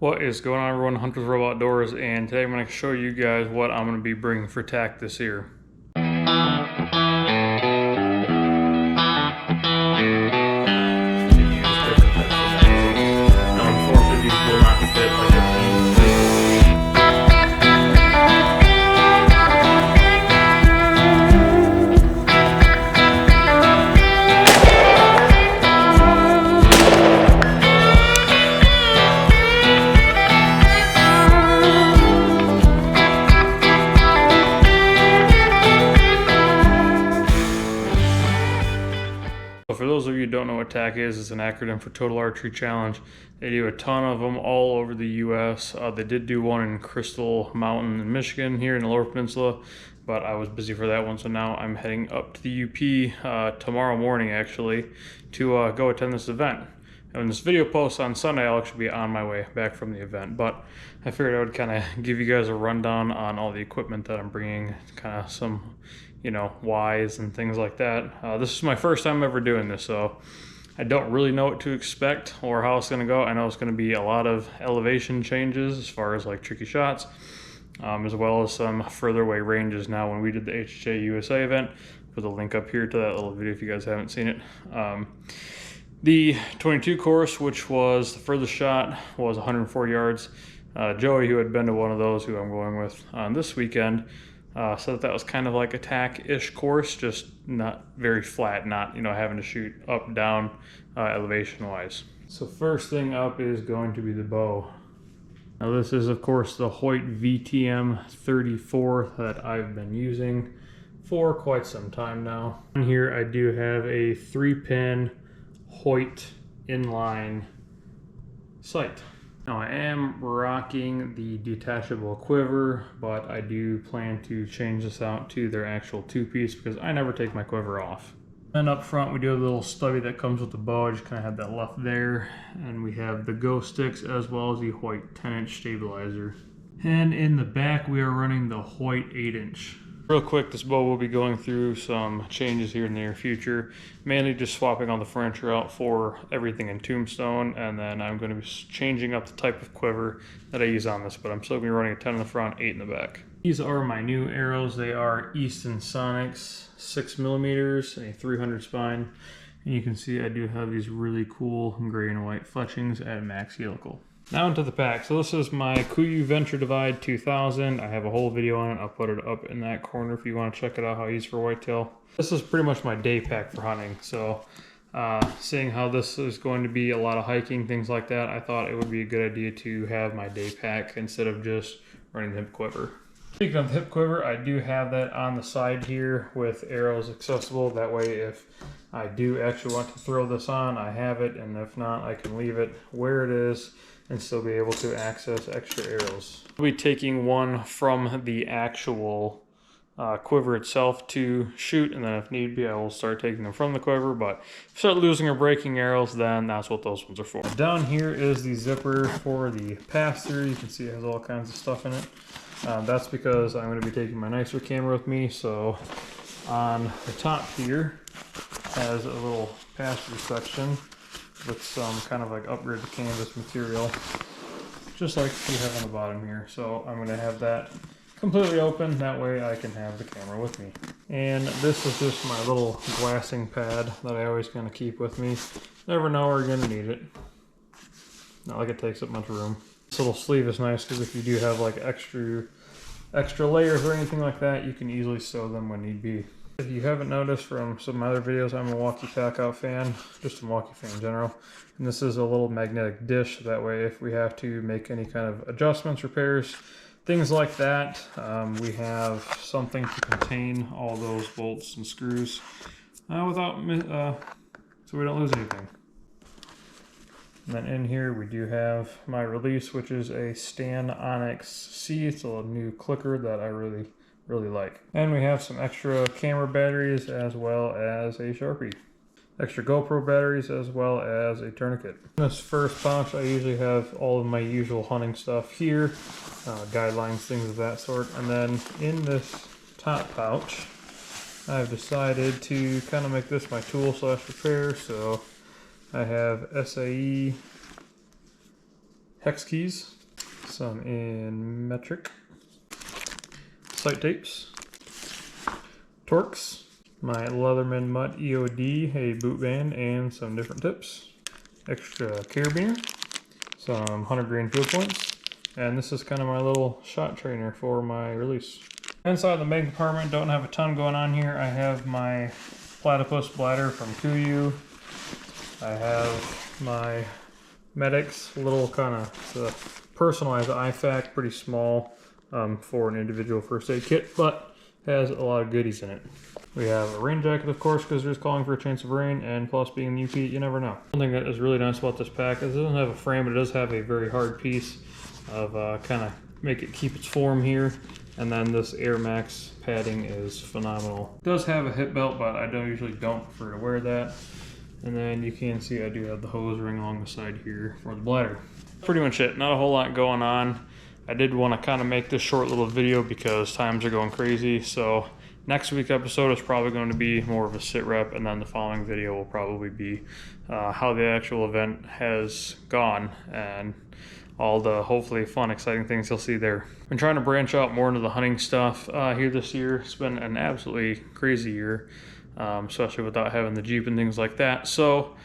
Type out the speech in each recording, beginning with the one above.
What is going on, everyone? Hunters Row Outdoors, and today I'm going to show you guys what I'm going to be bringing for TAC this year. Unfortunately, these will not fit like a For those of you who don't know what TAC is, it's an acronym for Total Archery Challenge. They do a ton of them all over the U.S. They did do one in Crystal Mountain in Michigan here in the Lower Peninsula, but I was busy for that one, so now I'm heading up to the UP tomorrow morning, actually, to go attend this event. And when this video posts on Sunday, I'll actually be on my way back from the event, but I figured I would kind of give you guys a rundown on all the equipment that I'm bringing, kind of some, you know, whys and things like that. This is my first time ever doing this, so I don't really know what to expect or how it's going to go. I know it's going to be a lot of elevation changes as far as like tricky shots, as well as some further away ranges. Now, when we did the HHA USA event, put a link up here to that little video if you guys haven't seen it. The 22 course, which was the furthest shot, was 104 yards. Joey, who had been to one of those, who I'm going with on this weekend, said that was kind of like a TAC-ish course, just not very flat, not, you know, having to shoot up, down, elevation-wise. So first thing up is going to be the bow. Now this is, of course, the Hoyt VTM 34 that I've been using for quite some time now. On here I do have a 3-pin Hoyt inline sight. Now I am rocking the detachable quiver, but I do plan to change this out to their actual 2-piece because I never take my quiver off. And up front we do have a little stubby that comes with the bow. I just kind of have that left there. And we have the Go sticks as well as the Hoyt 10-inch stabilizer. And in the back we are running the Hoyt 8-inch. Real quick, this bow will be going through some changes here in the near future, mainly just swapping all the furniture out for everything in Tombstone, and then I'm going to be changing up the type of quiver that I use on this, but I'm still going to be running a 10 in the front, 8 in the back. These are my new arrows. They are Easton Sonics 6mm, a 300 spine, and you can see I do have these really cool gray and white fletchings at max helical. Now into the pack. So this is my Kuiu Venture Divide 2000. I have a whole video on it. I'll put it up in that corner if you want to check it out, how I use for whitetail. This is pretty much my day pack for hunting. So seeing how this is going to be a lot of hiking, things like that, I thought it would be a good idea to have my day pack instead of just running the hip quiver. Speaking of the hip quiver, I do have that on the side here with arrows accessible. That way if I do actually want to throw this on, I have it, and if not, I can leave it where it is and still be able to access extra arrows. I'll be taking one from the actual quiver itself to shoot, and then if need be, I will start taking them from the quiver, but if I start losing or breaking arrows, then that's what those ones are for. Down here is the zipper for the pass-through. You can see it has all kinds of stuff in it. That's because I'm going to be taking my nicer camera with me, so on the top here has a little pass-through section with some kind of like upgraded canvas material, just like you have on the bottom here. So I'm going to have that completely open, that way I can have the camera with me. And this is just my little glassing pad that I always kind of keep with me. Never know we're going to need it. Not like it takes up much room. This little sleeve is nice because if you do have like extra layers or anything like that, you can easily sew them when need be. If you haven't noticed from some of my other videos, I'm a Milwaukee Pack-Out fan, just a Milwaukee fan in general. And this is a little magnetic dish, that way if we have to make any kind of adjustments, repairs, things like that, we have something to contain all those bolts and screws so we don't lose anything. And then in here we do have my release, which is a Stan Onyx C. It's a new clicker that I really like. And we have some extra camera batteries as well as a Sharpie. Extra GoPro batteries as well as a tourniquet. In this first pouch I usually have all of my usual hunting stuff here, guidelines, things of that sort. And then in this top pouch I've decided to kind of make this my tool / repair. So I have SAE hex keys, some in metric, sight tapes, Torx, my Leatherman Mutt EOD, a boot band, and some different tips, extra carabiner, some 100 grain field points, and this is kind of my little shot trainer for my release. Inside the main compartment, don't have a ton going on here. I have my platypus bladder from Kuyu. I have my Medics, little kind of personalized IFAK, pretty small for an individual first aid kit, but has a lot of goodies in it. We have a rain jacket, of course, because there's calling for a chance of rain, and plus being UP, you never know. One thing that is really nice about this pack is it doesn't have a frame, but it does have a very hard piece of kind of make it keep its form here. And then this Air Max padding is phenomenal. It does have a hip belt, but I usually don't prefer to wear that. And then you can see I do have the hose ring along the side here for the bladder. Pretty much it, not a whole lot going on. I did want to kind of make this short little video because times are going crazy. So next week's episode is probably going to be more of a sit rep, and then the following video will probably be how the actual event has gone and all the hopefully fun, exciting things you'll see there. I've been trying to branch out more into the hunting stuff here this year. It's been an absolutely crazy year, especially without having the Jeep and things like that. So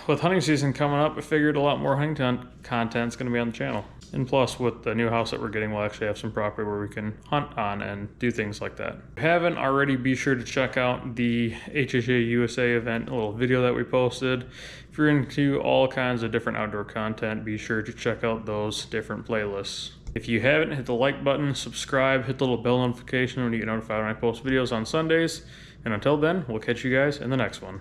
with hunting season coming up, I figured a lot more hunting content's going to be on the channel. And plus, with the new house that we're getting, we'll actually have some property where we can hunt on and do things like that. If you haven't already, be sure to check out the HHA USA event, a little video that we posted. If you're into all kinds of different outdoor content, be sure to check out those different playlists. If you haven't, hit the like button, subscribe, hit the little bell notification when you get notified when I post videos on Sundays. And until then, we'll catch you guys in the next one.